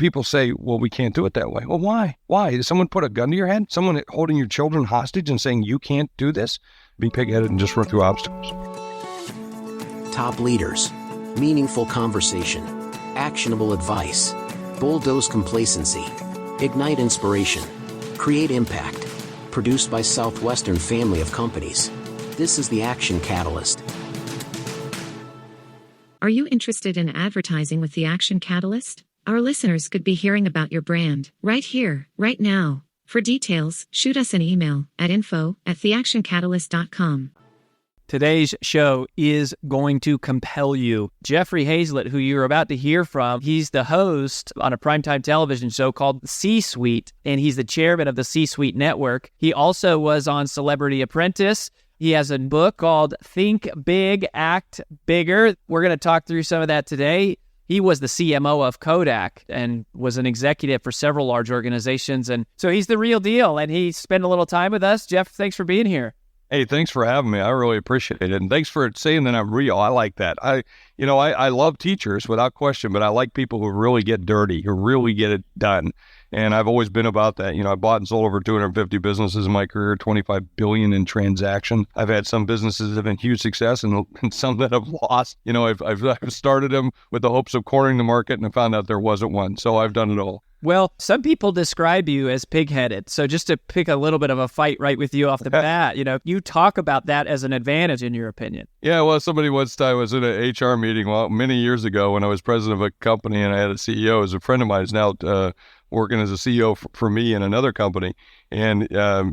people say, well, we can't do it that way. Well, why? Why? Did someone put a gun to your head? Someone holding your children hostage and saying you can't do this? Be pig-headed and just run through obstacles. Top leaders, meaningful conversation, actionable advice, bulldoze complacency, ignite inspiration, create impact. Produced by Southwestern family of companies. This is the Action Catalyst. Are you interested in advertising with the Action Catalyst? Our listeners could be hearing about your brand right here, right now. For details, shoot us an email at info@theactioncatalyst.com. Today's show is going to compel you. Jeffrey Hayzlett, who you're about to hear from, he's the host on a primetime television show called C-Suite, and he's the chairman of the C-Suite Network. He also was on Celebrity Apprentice. He has a book called Think Big, Act Bigger. We're going to talk through some of that today. He was the CMO of Kodak and was an executive for several large organizations. And so he's the real deal, and he spent a little time with us. Jeff, thanks for being here. Hey, thanks for having me. I really appreciate it. And thanks for saying that I'm real. I like that. I love teachers without question, but I like people who really get dirty, who really get it done. And I've always been about that. I bought and sold over 250 businesses in my career, 25 billion in transaction. I've had some businesses that have been huge success and some that have lost. I've started them with the hopes of cornering the market, and I found out there wasn't one. So I've done it all. Well, some people describe you as pig-headed. So just to pick a little bit of a fight right with you off the bat, you talk about that as an advantage in your opinion. Yeah, well, somebody once I was in an HR meeting many years ago when I was president of a company and I had a CEO who's a friend of mine who's now working as a CEO for me in another company. And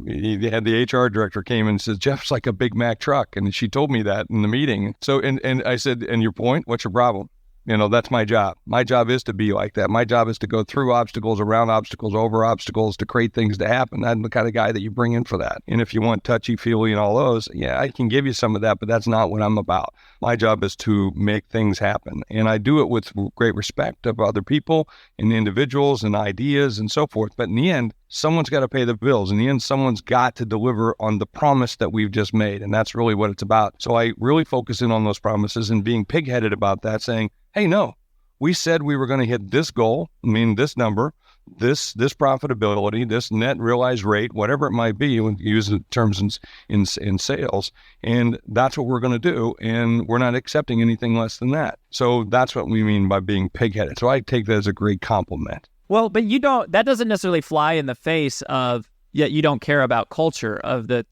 he had the HR director came and said, Jeff's like a Big Mac truck. And she told me that in the meeting. So, and I said, and your point, what's your problem? That's my job. My job is to be like that. My job is to go through obstacles, around obstacles, over obstacles, to create things to happen. I'm the kind of guy that you bring in for that. And if you want touchy-feely and all those, yeah, I can give you some of that, but that's not what I'm about. My job is to make things happen. And I do it with great respect of other people and individuals and ideas and so forth. But in the end, someone's got to pay the bills. In the end, someone's got to deliver on the promise that we've just made. And that's really what it's about. So I really focus in on those promises and being pig-headed about that, saying, hey, no, we said we were going to hit this goal, this number, this profitability, this net realized rate, whatever it might be, you use the terms in sales, and that's what we're going to do, and we're not accepting anything less than that. So that's what we mean by being pig-headed. So I take that as a great compliment. Well, but that doesn't necessarily fly in the face of, yet you don't care about culture of the...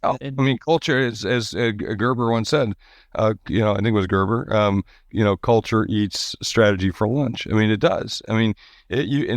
culture is, as Gerber once said, I think it was Gerber, culture eats strategy for lunch. It does. And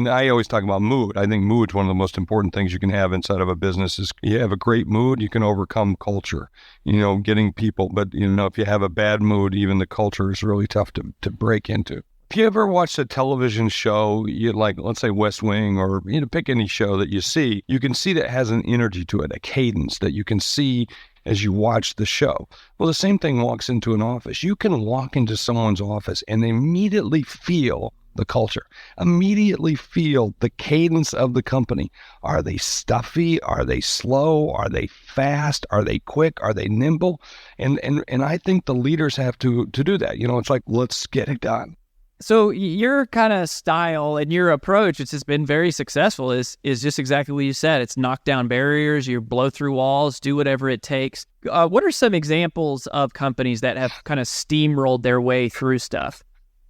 I always talk about mood. I think mood's one of the most important things you can have inside of a business is you have a great mood, you can overcome culture, getting people. But, if you have a bad mood, even the culture is really tough to break into. If you ever watched a television show, let's say West Wing, or pick any show that you see, you can see that it has an energy to it, a cadence that you can see as you watch the show. Well, the same thing walks into an office. You can walk into someone's office and immediately feel the culture, immediately feel the cadence of the company. Are they stuffy? Are they slow? Are they fast? Are they quick? Are they nimble? And I think the leaders have to do that. It's like, let's get it done. So your kind of style and your approach, which has been very successful, is just exactly what you said. It's knock down barriers, you blow through walls, do whatever it takes. What are some examples of companies that have kind of steamrolled their way through stuff?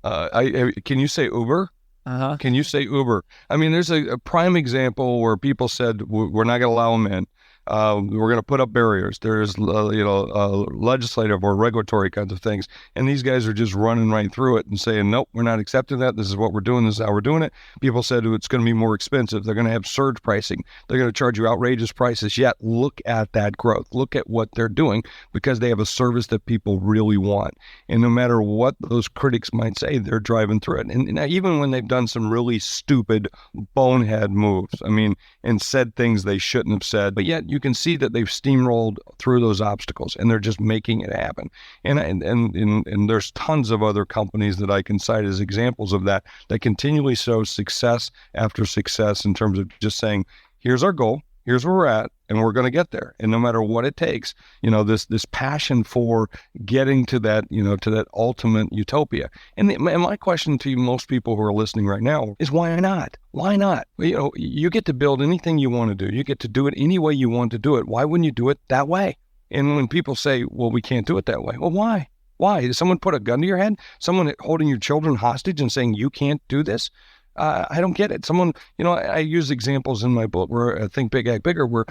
Can you say Uber? Uh-huh. Can you say Uber? There's a prime example where people said, we're not going to allow them in. We're going to put up barriers. There's, legislative or regulatory kinds of things. And these guys are just running right through it and saying, nope, we're not accepting that. This is what we're doing. This is how we're doing it. People said it's going to be more expensive. They're going to have surge pricing. They're going to charge you outrageous prices. Yet look at that growth. Look at what they're doing because they have a service that people really want. And no matter what those critics might say, they're driving through it. And even when they've done some really stupid bonehead moves, and said things they shouldn't have said, but yet you can see that they've steamrolled through those obstacles and they're just making it happen. And there's tons of other companies that I can cite as examples of that continually show success after success in terms of just saying, here's our goal. Here's where we're at, and we're going to get there. And no matter what it takes, this passion for getting to that, to that ultimate utopia. And my question to you, most people who are listening right now, is why not? Why not? You get to build anything you want to do. You get to do it any way you want to do it. Why wouldn't you do it that way? And when people say, well, we can't do it that way. Well, why? Why? Did someone put a gun to your head? Someone holding your children hostage and saying you can't do this? I don't get it. Someone, I use examples in my book where Think Big, Act Bigger, where,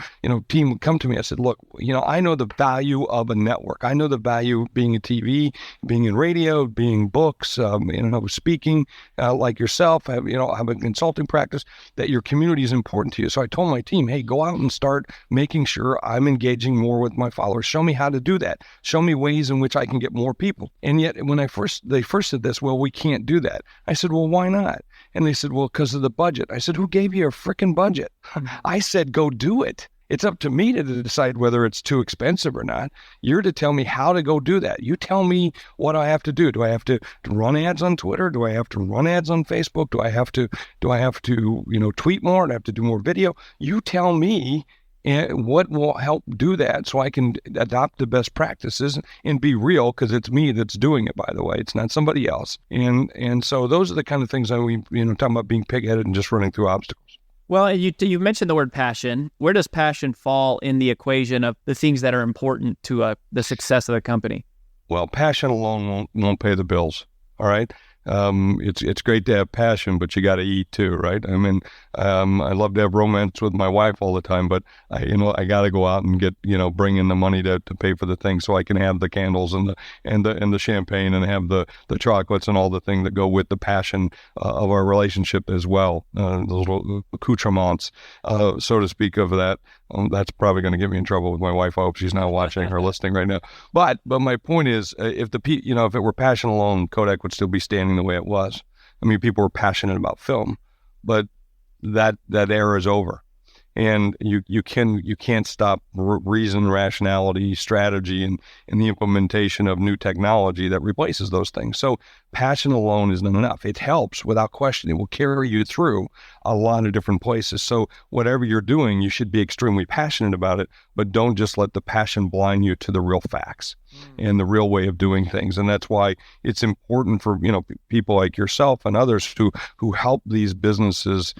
team would come to me. I said, look, I know the value of a network. I know the value of being in TV, being in radio, being books, speaking like yourself. I have a consulting practice, that your community is important to you. So I told my team, hey, go out and start making sure I'm engaging more with my followers. Show me how to do that. Show me ways in which I can get more people. And yet when they first said this, well, we can't do that. I said, well, why not? And they said, well, because of the budget. I said, who gave you a freaking budget? I said, go do it. It's up to me to decide whether it's too expensive or not. You're to tell me how to go do that. You tell me what I have to do. Do I have to run ads on Twitter? Do I have to run ads on Facebook? Do I have to tweet more? Do I have to do more video? You tell me. And what will help do that, so I can adopt the best practices and be real, because it's me that's doing it, by the way. It's not somebody else. And so those are the kind of things that we, talking about being pig-headed and just running through obstacles. Well, you mentioned the word passion. Where does passion fall in the equation of the things that are important to the success of the company? Well, passion alone won't pay the bills. All right. It's great to have passion, but you got to eat too, right? I mean, I love to have romance with my wife all the time, but I got to go out and get, bring in the money to pay for the thing, so I can have the candles and the champagne and have the chocolates and all the things that go with the passion of our relationship as well. Those little accoutrements, so to speak, of that. That's probably going to get me in trouble with my wife. I hope she's not watching or listening right now. But my point is, if it were passion alone, Kodak would still be standing the way it was. I mean, people were passionate about film, but that era is over. And you can't stop reason, rationality, strategy, and the implementation of new technology that replaces those things. So passion alone is not enough. It helps without question. It will carry you through a lot of different places. So whatever you're doing, you should be extremely passionate about it, but don't just let the passion blind you to the real facts and the real way of doing things. And that's why it's important for, people like yourself and others who help these businesses,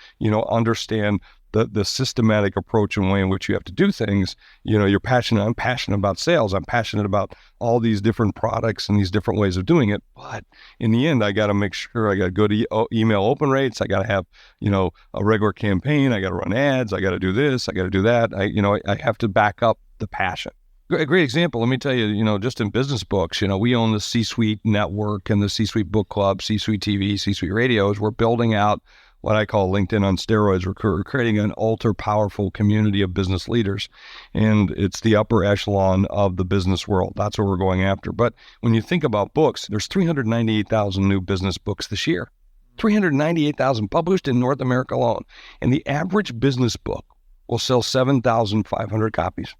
understand the systematic approach and way in which you have to do things. You're passionate. I'm passionate about sales. I'm passionate about all these different products and these different ways of doing it. But in the end, I got to make sure I got good email open rates. I got to have, a regular campaign. I got to run ads. I got to do this. I got to do that. I have to back up the passion. A great example, let me tell you, just in business books, we own the C-Suite Network and the C-Suite Book Club, C-Suite TV, C-Suite Radios. We're building out what I call LinkedIn on steroids. We're creating an ultra-powerful community of business leaders, and it's the upper echelon of the business world. That's what we're going after. But when you think about books, there's 398,000 new business books this year. 398,000 published in North America alone. And the average business book will sell 7,500 copies.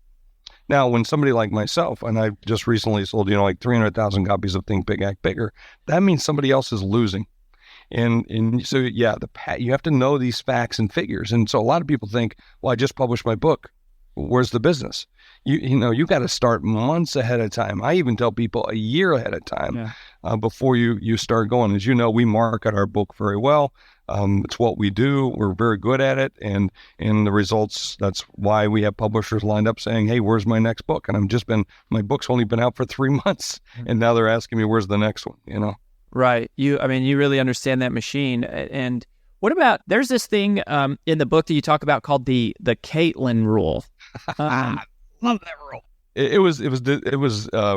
Now, when somebody like myself, and I just recently sold, like 300,000 copies of Think Big, Act Bigger, that means somebody else is losing. And so, yeah, you have to know these facts and figures. And so a lot of people think, well, I just published my book. Where's the business? You got to start months ahead of time. I even tell people a year ahead of time before you start going. As you know, we market our book very well. It's what we do. We're very good at it. And the results, that's why we have publishers lined up saying, hey, where's my next book? And my book's only been out for 3 months. And now they're asking me, where's the next one, Right. You really understand that machine. And what about, there's this thing in the book that you talk about called the Caitlin rule. Love that rule. It was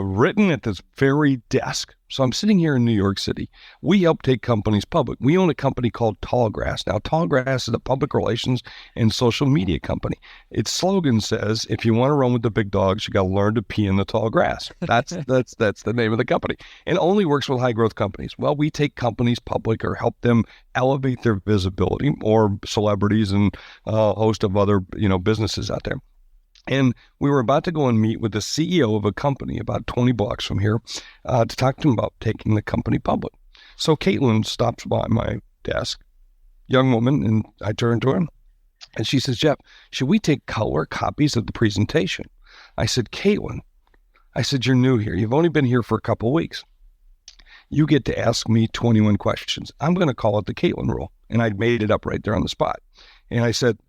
written at this very desk. So I'm sitting here in New York City. We help take companies public. We own a company called Tallgrass. Now, Tallgrass is a public relations and social media company. Its slogan says, if you want to run with the big dogs, you got to learn to pee in the tall grass. That's the name of the company. And only works with high growth companies. Well, we take companies public or help them elevate their visibility, or celebrities and a host of other businesses out there. And we were about to go and meet with the CEO of a company about 20 blocks from here to talk to him about taking the company public. So Caitlin stops by my desk, young woman, and I turned to her. And she says, Jeff, should we take color copies of the presentation? I said, Caitlin, I said, you're new here. You've only been here for a couple of weeks. You get to ask me 21 questions. I'm going to call it the Caitlin rule. And I made it up right there on the spot. And I said,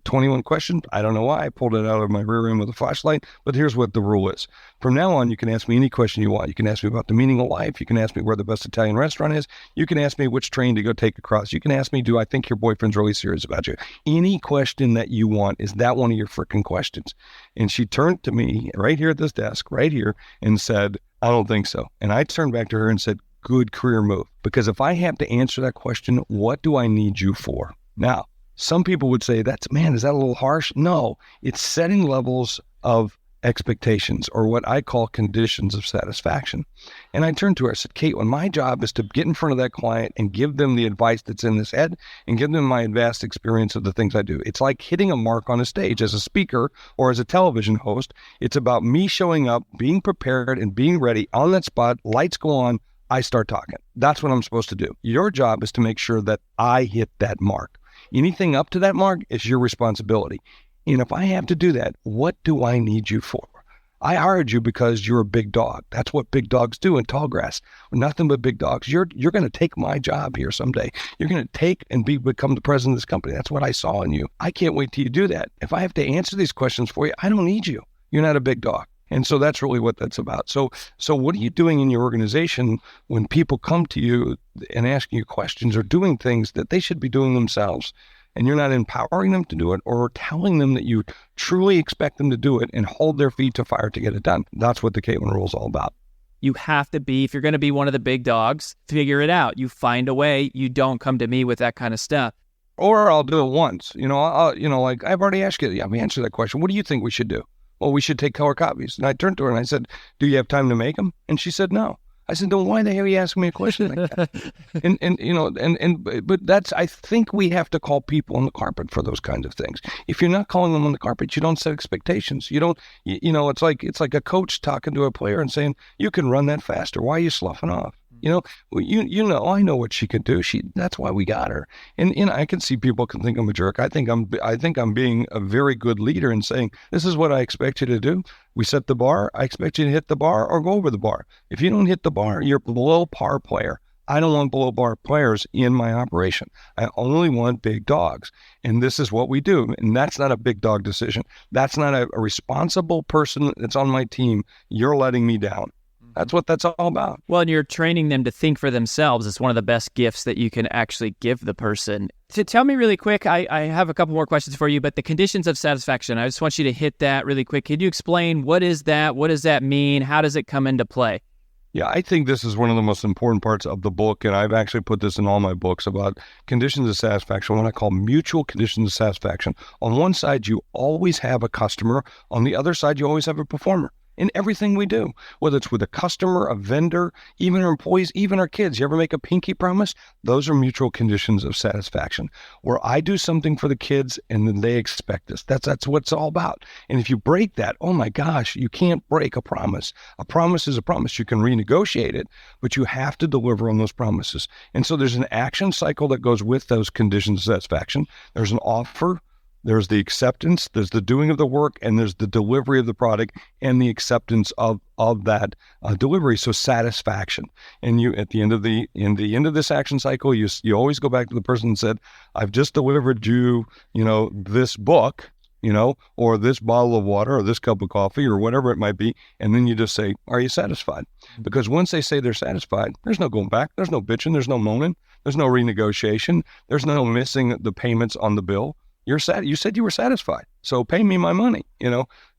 21 questions. I don't know why. I pulled it out of my rear end with a flashlight, but here's what the rule is. From now on, you can ask me any question you want. You can ask me about the meaning of life. You can ask me where the best Italian restaurant is. You can ask me which train to go take across. You can ask me, do I think your boyfriend's really serious about you? Any question that you want, is that one of your freaking questions? And she turned to me right here at this desk, right here, and said, I don't think so. And I turned back to her and said, good career move. Because if I have to answer that question, what do I need you for? Now, some people would say, is that a little harsh? No, it's setting levels of expectations, or what I call conditions of satisfaction. And I turned to her, I said, Caitlin, my job is to get in front of that client and give them the advice that's in this head and give them my vast experience of the things I do. It's like hitting a mark on a stage as a speaker or as a television host. It's about me showing up, being prepared and being ready on that spot. Lights go on, I start talking. That's what I'm supposed to do. Your job is to make sure that I hit that mark. Anything up to that mark is your responsibility. And if I have to do that, what do I need you for? I hired you because you're a big dog. That's what big dogs do in tall grass. Nothing but big dogs. You're going to take my job here someday. You're going to take and become the president of this company. That's what I saw in you. I can't wait till you do that. If I have to answer these questions for you, I don't need you. You're not a big dog. And so that's really what that's about. So what are you doing in your organization when people come to you and asking you questions or doing things that they should be doing themselves, and you're not empowering them to do it or telling them that you truly expect them to do it and hold their feet to fire to get it done? That's what the Caitlin rule is all about. You have to be, if you're going to be one of the big dogs, figure it out. You find a way. You don't come to me with that kind of stuff. Or I'll do it once. Like I've already asked you, I've answered that question. What do you think we should do? Well, we should take color copies. And I turned to her and I said, do you have time to make them? And she said, no. I said, then why the hell are you asking me a question like that? But that's, I think we have to call people on the carpet for those kinds of things. If you're not calling them on the carpet, you don't set expectations. You don't, it's like a coach talking to a player and saying, you can run that faster. Why are you sloughing off? I know what she could do. That's why we got her. And I can see people can think I'm a jerk. I think I'm being a very good leader in saying, this is what I expect you to do. We set the bar. I expect you to hit the bar or go over the bar. If you don't hit the bar, you're a below par player. I don't want below par players in my operation. I only want big dogs. And this is what we do. And that's not a big dog decision. That's not a responsible person that's on my team. You're letting me down. That's what that's all about. Well, and you're training them to think for themselves. It's one of the best gifts that you can actually give the person. To tell me really quick, I have a couple more questions for you, but the conditions of satisfaction, I just want you to hit that really quick. Could you explain what is that? What does that mean? How does it come into play? Yeah, I think this is one of the most important parts of the book, and I've actually put this in all my books about conditions of satisfaction, what I call mutual conditions of satisfaction. On one side, you always have a customer. On the other side, you always have a performer. In everything we do, whether it's with a customer, a vendor, even our employees, even our kids. You ever make a pinky promise? Those are mutual conditions of satisfaction, where I do something for the kids and then they expect us. That's what it's all about. And if you break that, oh my gosh, you can't break a promise. A promise is a promise. You can renegotiate it, but you have to deliver on those promises. And so there's an action cycle that goes with those conditions of satisfaction. There's an offer. There's the acceptance, there's the doing of the work, and there's the delivery of the product and the acceptance of that delivery. So satisfaction. And you, at the end of this action cycle, you always go back to the person and said, I've just delivered you, this book, or this bottle of water or this cup of coffee or whatever it might be. And then you just say, are you satisfied? Because once they say they're satisfied, there's no going back. There's no bitching. There's no moaning. There's no renegotiation. There's no missing the payments on the bill. You said you were satisfied, so pay me my money,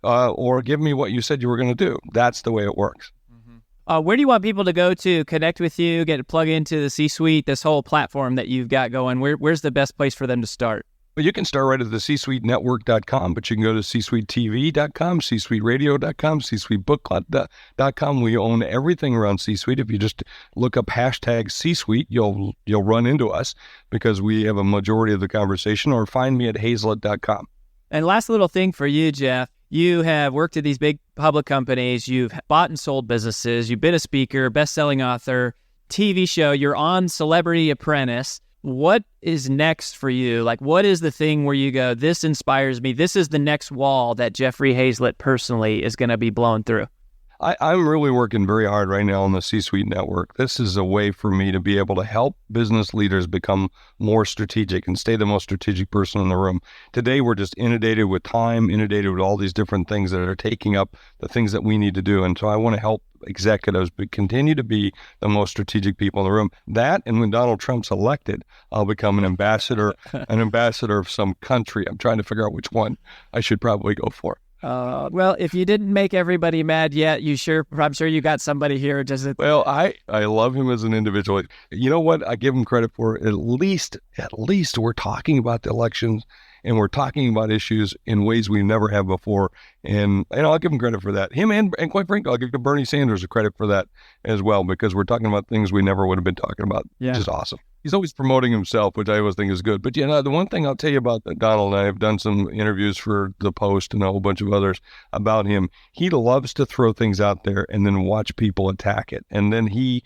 or give me what you said you were going to do. That's the way it works. Mm-hmm. Where do you want people to go to connect with you, get to plug into the C-Suite, this whole platform that you've got going? Where's the best place for them to start? Well, you can start right at the csuitenetwork.com, but you can go to csuitetv.com, csuiteradio.com, csuitebookclub.com. We own everything around C-Suite. If you just look up hashtag C-Suite, you'll run into us because we have a majority of the conversation, or find me at Hayzlett.com. And last little thing for you, Jeff, you have worked at these big public companies. You've bought and sold businesses. You've been a speaker, best-selling author, TV show. You're on Celebrity Apprentice. What is next for you? Like, what is the thing where you go, this inspires me? This is the next wall that Jeffrey Hayzlett personally is going to be blown through. I'm really working very hard right now on the C-Suite network. This is a way for me to be able to help business leaders become more strategic and stay the most strategic person in the room. Today, we're just inundated with time, inundated with all these different things that are taking up the things that we need to do. And so I want to help executives continue to be the most strategic people in the room. That, and when Donald Trump's elected, I'll become an ambassador of some country. I'm trying to figure out which one I should probably go for. Well, if you didn't make everybody mad yet, I'm sure you got somebody here. Well, I love him as an individual. You know what? I give him credit for at least we're talking about the elections and we're talking about issues in ways we never have before. And I'll give him credit for that. Him and quite frankly, I'll give Bernie Sanders a credit for that as well, because we're talking about things we never would have been talking about, which is awesome. He's always promoting himself, which I always think is good. But the one thing I'll tell you about Donald, and I have done some interviews for The Post and a whole bunch of others about him. He loves to throw things out there and then watch people attack it. And then he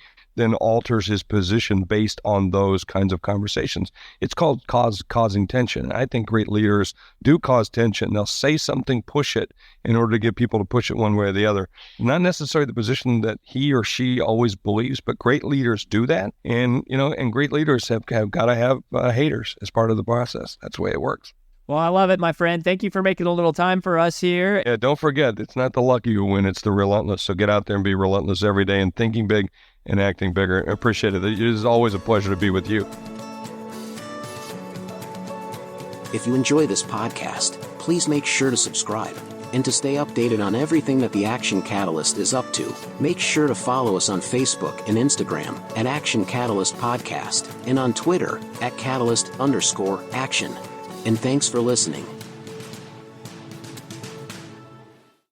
alters his position based on those kinds of conversations. It's called causing tension. And I think great leaders do cause tension. They'll say something, push it in order to get people to push it one way or the other. Not necessarily the position that he or she always believes, but great leaders do that. And, and great leaders have got to have haters as part of the process. That's the way it works. Well, I love it, my friend. Thank you for making a little time for us here. Yeah, don't forget, it's not the lucky who win, it's the relentless. So get out there and be relentless every day and thinking big and acting bigger. I appreciate it. It is always a pleasure to be with you. If you enjoy this podcast, please make sure to subscribe. And to stay updated on everything that the Action Catalyst is up to, make sure to follow us on Facebook and Instagram at Action Catalyst Podcast and on Twitter at Catalyst_Action. And thanks for listening.